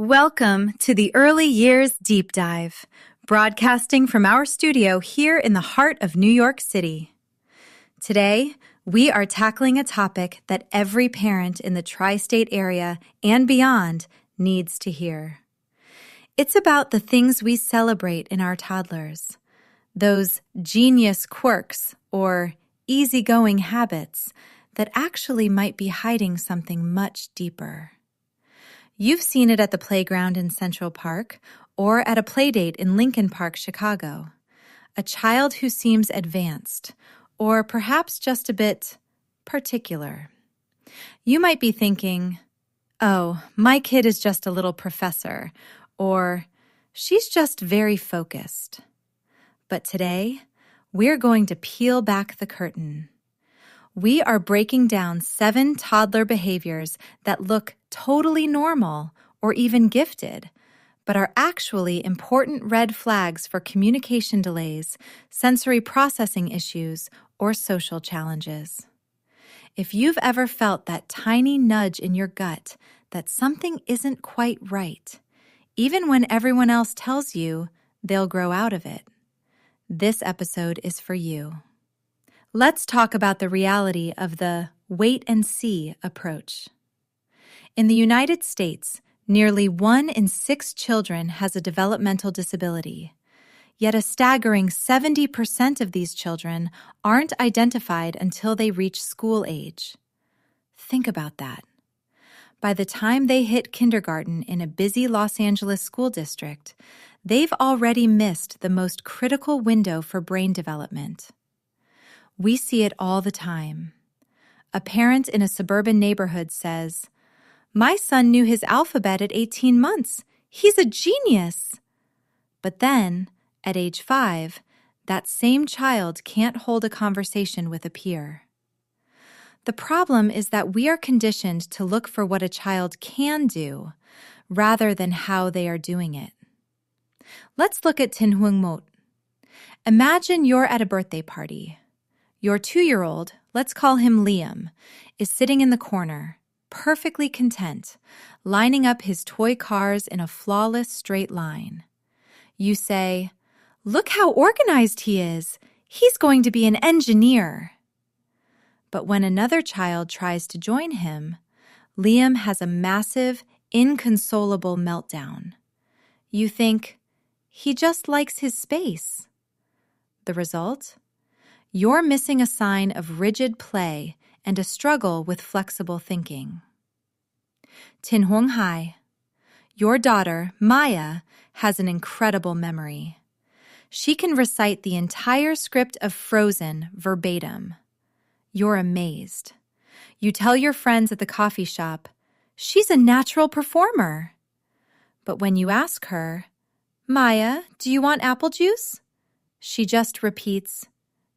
Welcome to the Early Years Deep Dive, broadcasting from our studio here in the heart of New York City. Today, we are tackling a topic that every parent in the tri-state area and beyond needs to hear. It's about the things we celebrate in our toddlers, those genius quirks or easygoing habits that actually might be hiding something much deeper. You've seen it at the playground in Central Park or at a playdate in Lincoln Park, Chicago. A child who seems advanced or perhaps just a bit particular. You might be thinking, oh, my kid is just a little professor, or she's just very focused. But today, we're going to peel back the curtain. We are breaking down 7 toddler behaviors that look totally normal or even gifted, but are actually important red flags for communication delays, sensory processing issues, or social challenges. If you've ever felt that tiny nudge in your gut that something isn't quite right, even when everyone else tells you they'll grow out of it, this episode is for you. Let's talk about the reality of the wait and see approach. In the United States, nearly 1 in 6 children has a developmental disability, yet a staggering 70% of these children aren't identified until they reach school age. Think about that. By the time they hit kindergarten in a busy Los Angeles school district, they've already missed the most critical window for brain development. We see it all the time. A parent in a suburban neighborhood says, "My son knew his alphabet at 18 months. He's a genius." But then, at age 5, that same child can't hold a conversation with a peer. The problem is that we are conditioned to look for what a child can do rather than how they are doing it. Let's look at Tin Huang Mot. Imagine you're at a birthday party. Your 2-year-old, let's call him Liam, is sitting in the corner, perfectly content, lining up his toy cars in a flawless straight line. You say, "Look how organized he is. He's going to be an engineer." But when another child tries to join him, Liam has a massive, inconsolable meltdown. You think, he just likes his space. The result? You're missing a sign of rigid play and a struggle with flexible thinking. Tin Huang Hai. Your daughter, Maya, has an incredible memory. She can recite the entire script of Frozen verbatim. You're amazed. You tell your friends at the coffee shop, "She's a natural performer." But when you ask her, "Maya, do you want apple juice?" she just repeats,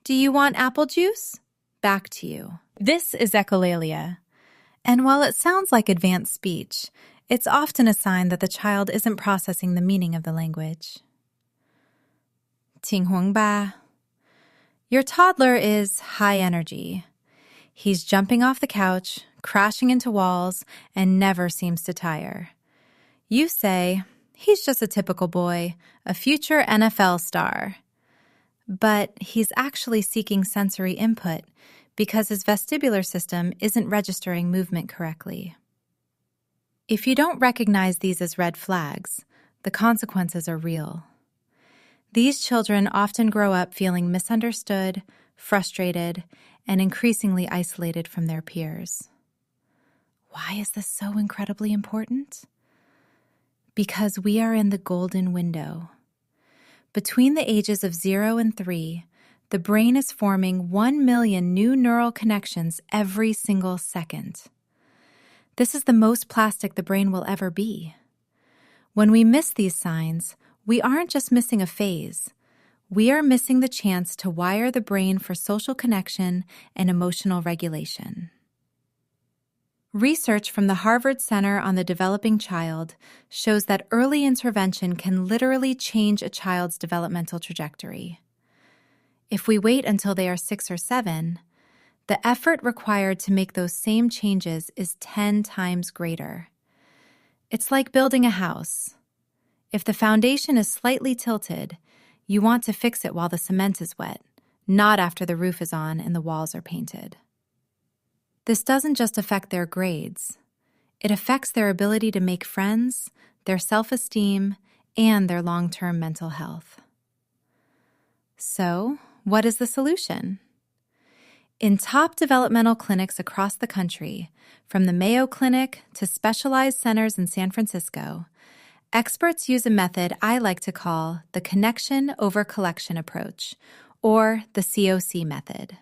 "Do you want apple juice?" back to you. This is Echolalia. And while it sounds like advanced speech, it's often a sign that the child isn't processing the meaning of the language. Ting Huang Ba. Your toddler is high energy. He's jumping off the couch, crashing into walls, and never seems to tire. You say, "He's just a typical boy, a future NFL star." But he's actually seeking sensory input because his vestibular system isn't registering movement correctly. If you don't recognize these as red flags, the consequences are real. These children often grow up feeling misunderstood, frustrated, and increasingly isolated from their peers. Why is this so incredibly important? Because we are in the golden window. Between the ages of 0 and 3, the brain is forming 1 million new neural connections every single second. This is the most plastic the brain will ever be. When we miss these signs, we aren't just missing a phase. We are missing the chance to wire the brain for social connection and emotional regulation. Research from the Harvard Center on the Developing Child shows that early intervention can literally change a child's developmental trajectory. If we wait until they are 6 or 7, the effort required to make those same changes is 10 times greater. It's like building a house. If the foundation is slightly tilted, you want to fix it while the cement is wet, not after the roof is on and the walls are painted. This doesn't just affect their grades. It affects their ability to make friends, their self-esteem, and their long-term mental health. So, what is the solution? In top developmental clinics across the country, from the Mayo Clinic to specialized centers in San Francisco, experts use a method I like to call the connection over collection approach, or the C.O.C method.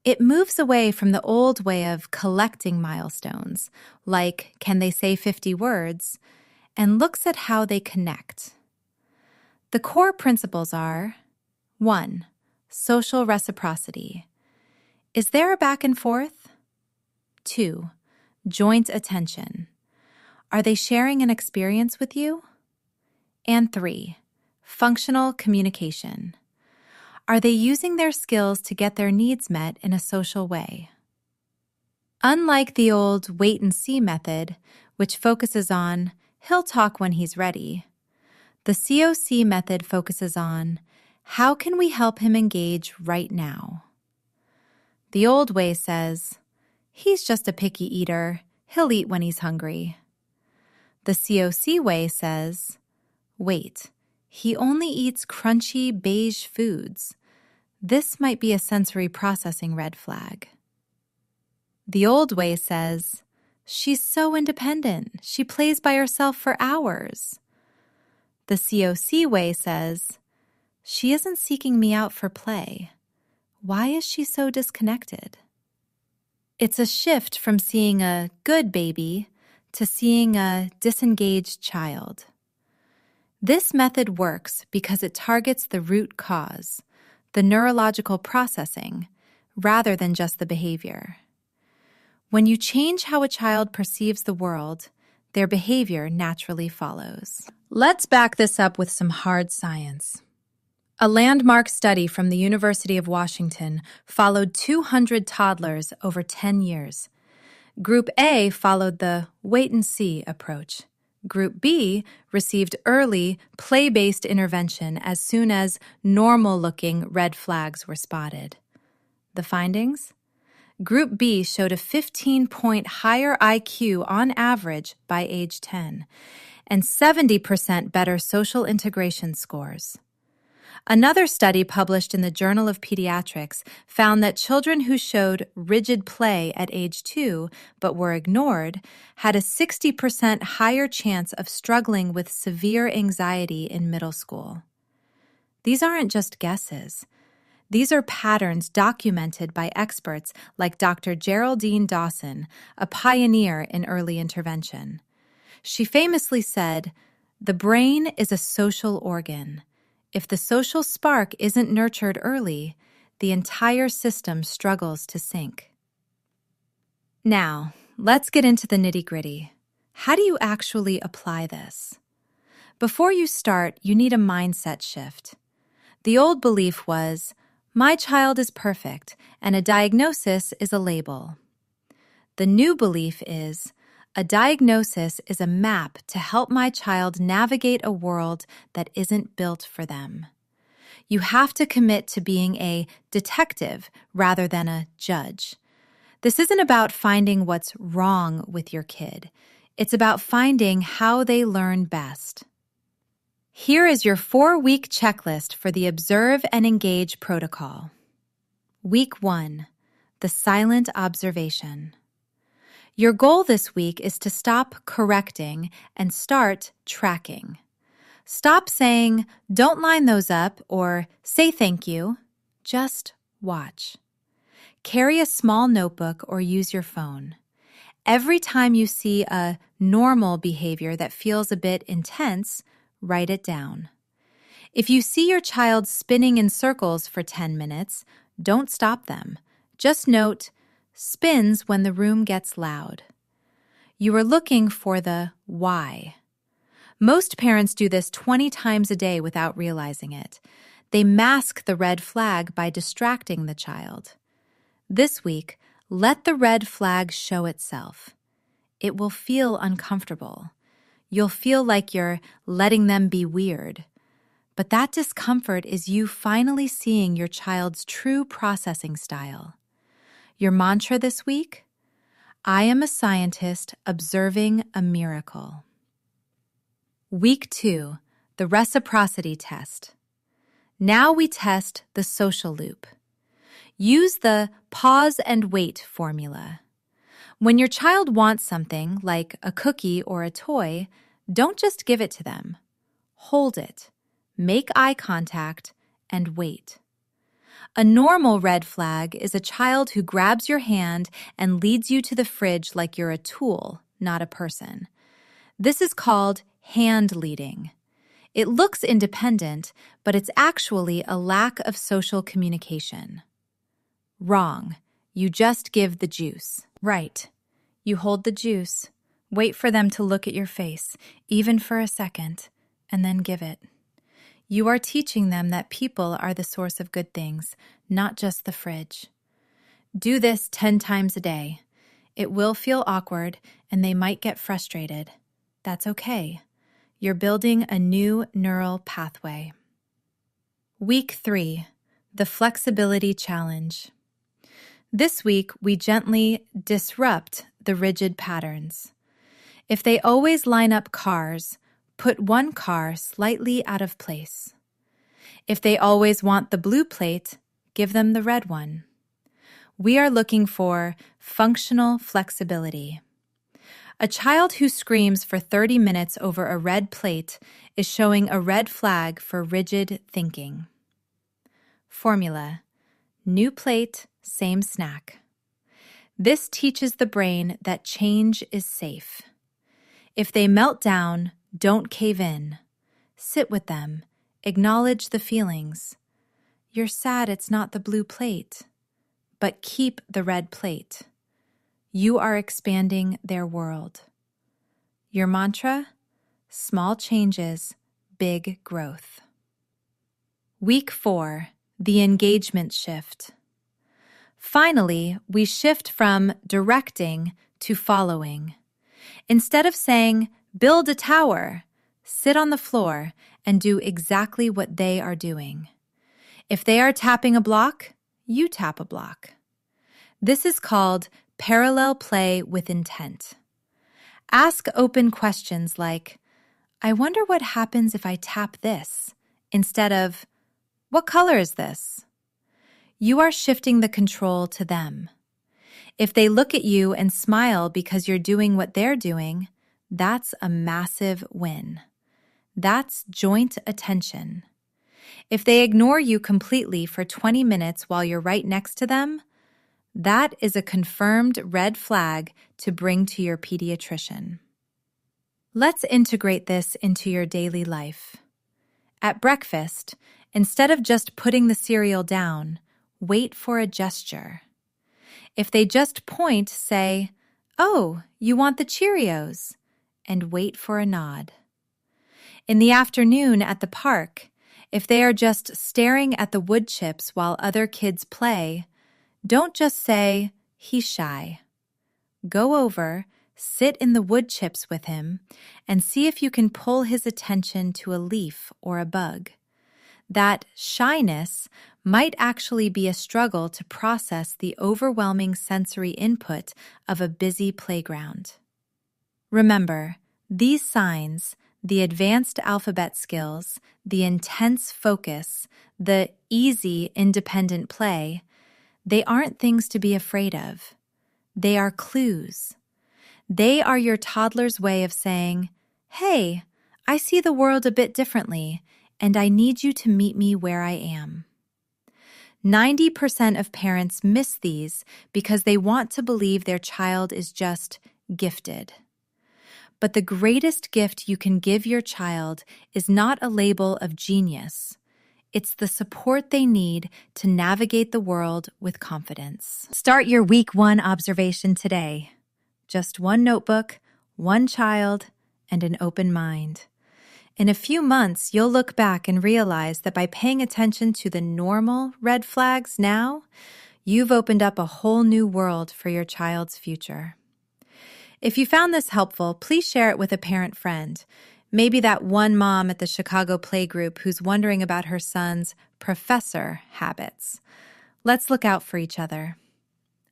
It moves away from the old way of collecting milestones, like can they say 50 words, and looks at how they connect. The core principles are 1. Social reciprocity. Is there a back and forth? 2. Joint attention. Are they sharing an experience with you? And 3. Functional communication. Are they using their skills to get their needs met in a social way? Unlike the old wait and see method, which focuses on he'll talk when he's ready, the C.O.C method focuses on how can we help him engage right now? The old way says, he's just a picky eater, he'll eat when he's hungry. The C.O.C way says, wait, he only eats crunchy beige foods. This might be a sensory processing red flag. The old way says, she's so independent, she plays by herself for hours. The C.O.C way says, she isn't seeking me out for play. Why is she so disconnected? It's a shift from seeing a good baby to seeing a disengaged child. This method works because it targets the root cause, the neurological processing, rather than just the behavior. When you change how a child perceives the world, their behavior naturally follows. Let's back this up with some hard science. A landmark study from the University of Washington followed 200 toddlers over 10 years. Group A followed the wait-and-see approach. Group B received early, play-based intervention as soon as normal-looking red flags were spotted. The findings? Group B showed a 15-point higher IQ on average by age 10 and 70% better social integration scores. Another study published in the Journal of Pediatrics found that children who showed rigid play at age 2 but were ignored had a 60% higher chance of struggling with severe anxiety in middle school. These aren't just guesses. These are patterns documented by experts like Dr. Geraldine Dawson, a pioneer in early intervention. She famously said, "The brain is a social organ. If the social spark isn't nurtured early, the entire system struggles to sync." Now, let's get into the nitty-gritty. How do you actually apply this? Before you start, you need a mindset shift. The old belief was, my child is perfect, and a diagnosis is a label. The new belief is, a diagnosis is a map to help my child navigate a world that isn't built for them. You have to commit to being a detective rather than a judge. This isn't about finding what's wrong with your kid. It's about finding how they learn best. Here is your 4-week checklist for the Observe and Engage protocol. Week 1, the silent observation. Your goal this week is to stop correcting and start tracking. Stop saying, "Don't line those up," or "Say thank you." Just watch. Carry a small notebook or use your phone. Every time you see a normal behavior that feels a bit intense, write it down. If you see your child spinning in circles for 10 minutes, don't stop them. Just note, spins when the room gets loud. You are looking for the why. Most parents do this 20 times a day without realizing it. They mask the red flag by distracting the child. This week, let the red flag show itself. It will feel uncomfortable. you'll feel like you're letting them be weird. But that discomfort is you finally seeing your child's true processing style. Your mantra this week? I am a scientist observing a miracle. Week 2, the reciprocity test. Now we test the social loop. Use the pause and wait formula. When your child wants something, like a cookie or a toy, don't just give it to them. Hold it, make eye contact, and wait. A normal red flag is a child who grabs your hand and leads you to the fridge like you're a tool, not a person. This is called hand leading. It looks independent, but it's actually a lack of social communication. Wrong. You just give the juice. Right. You hold the juice, wait for them to look at your face, even for a second, and then give it. You are teaching them that people are the source of good things, not just the fridge. Do this 10 times a day. It will feel awkward, and they might get frustrated. That's okay. You're building a new neural pathway. Week 3, the flexibility challenge. This week, we gently disrupt the rigid patterns. If they always line up cars, put one car slightly out of place. If they always want the blue plate, give them the red one. We are looking for functional flexibility. A child who screams for 30 minutes over a red plate is showing a red flag for rigid thinking. Formula: new plate, same snack. This teaches the brain that change is safe. If they melt down, don't cave in. Sit with them. Acknowledge the feelings. You're sad it's not the blue plate, but keep the red plate. You are expanding their world. Your mantra? Small changes, big growth. Week 4, the engagement shift. Finally, we shift from directing to following. Instead of saying, build a tower, sit on the floor and do exactly what they are doing. If they are tapping a block, you tap a block. This is called parallel play with intent. Ask open questions like, I wonder what happens if I tap this, instead of, what color is this? You are shifting the control to them. If they look at you and smile because you're doing what they're doing, that's a massive win. That's joint attention. If they ignore you completely for 20 minutes while you're right next to them, that is a confirmed red flag to bring to your pediatrician. Let's integrate this into your daily life. At breakfast, instead of just putting the cereal down, wait for a gesture. If they just point, say, "Oh, you want the Cheerios," and wait for a nod. In the afternoon at the park, if they are just staring at the wood chips while other kids play, don't just say, "He's shy." Go over, sit in the wood chips with him, and see if you can pull his attention to a leaf or a bug. That shyness might actually be a struggle to process the overwhelming sensory input of a busy playground. Remember, these signs, the advanced alphabet skills, the intense focus, the easy independent play, they aren't things to be afraid of. They are clues. They are your toddler's way of saying, "Hey, I see the world a bit differently, and I need you to meet me where I am." 90% of parents miss these because they want to believe their child is just gifted. But the greatest gift you can give your child is not a label of genius. It's the support they need to navigate the world with confidence. Start your week 1 observation today. Just one notebook, one child, and an open mind. In a few months, you'll look back and realize that by paying attention to the normal red flags now, you've opened up a whole new world for your child's future. If you found this helpful, please share it with a parent friend. Maybe that one mom at the Chicago playgroup who's wondering about her son's professor habits. Let's look out for each other.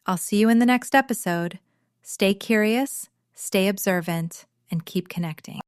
I'll see you in the next episode. Stay curious, stay observant, and keep connecting.